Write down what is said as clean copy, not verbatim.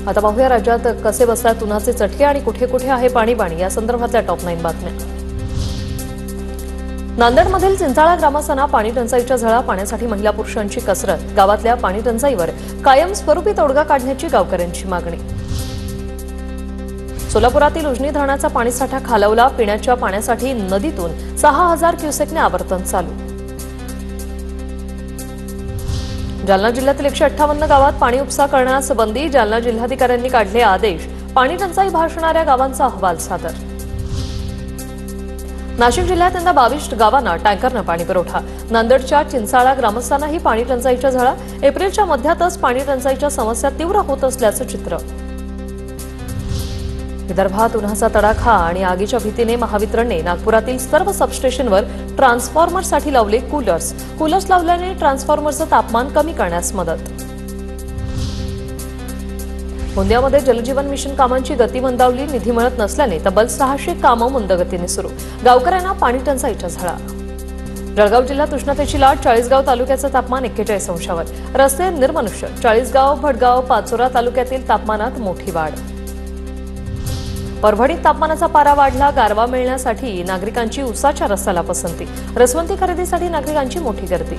आता पाहूया राज्यात कसे बसतात उन्हाचे चटके आणि कुठे कुठे आहे पाणी या संदर्भातल्या टॉप 9 बातम्या। नांदेडमधील चिंचाळा ग्रामस्थांना पाणी टंचाईच्या झळा, पाण्यासाठी महिला पुरुषांची कसरत, गावातल्या पाणी टंचाईवर कायमस्वरूपी तोडगा काढण्याची गावकऱ्यांची मागणी। सोलापुरातील उजनी धरणाचा पाणीसाठा खालवला, पिण्याच्या पाण्यासाठी नदीतून 6000 क्युसेकने आवर्तन चालू। जालना जिल्ह्यातील 158 गावात पाणी उपसा करण्यास बंदी, जालना जिल्हाधिकाऱ्यांनी काढले आदेश, पाणी टंचाई भासणाऱ्या गावांचा अहवाल सादर। नाशिक जिल्ह्यात यंदा 22 गावांना टँकरनं पाणी पुरवठा, नांदेडच्या चिंचाळा ग्रामस्थांनाही पाणी टंचाईच्या झळा, एप्रिलच्या मध्यातच पाणी टंचाईच्या समस्या तीव्र होत असल्याचं चित्र। विदर्भात उन्हाचा तडाखा आणि आगीच्या भीतीने महावितरणने नागपुरातील सर्व सबस्टेशनवर ट्रान्सफॉर्मरसाठी लावले कूलर्स लावल्याने ट्रान्सफॉर्मरचं तापमान कमी करण्यास मदत। गोंदियामध्ये जलजीवन मिशन कामांची गती मंदावली, निधी मिळत नसल्याने तब्बल 600 कामं मंदगतीने सुरू, गावकऱ्यांना पाणी टंचाईच्या झळा। जळगाव जिल्ह्यात उष्णतेची लाट, चाळीसगाव तालुक्याचं तापमान 41 अंशावर, रस्ते निर्मनुष्य, चाळीसगाव, भडगाव, पाचोरा तालुक्यातील तापमानात मोठी वाढ। परभणीत तापमानाचा पारा वाढला, गारवा मिळण्यासाठी नागरिकांची उसाच्या रसाला पसंती, रसवंती खरेदीसाठी नागरिकांची मोठी गर्दी।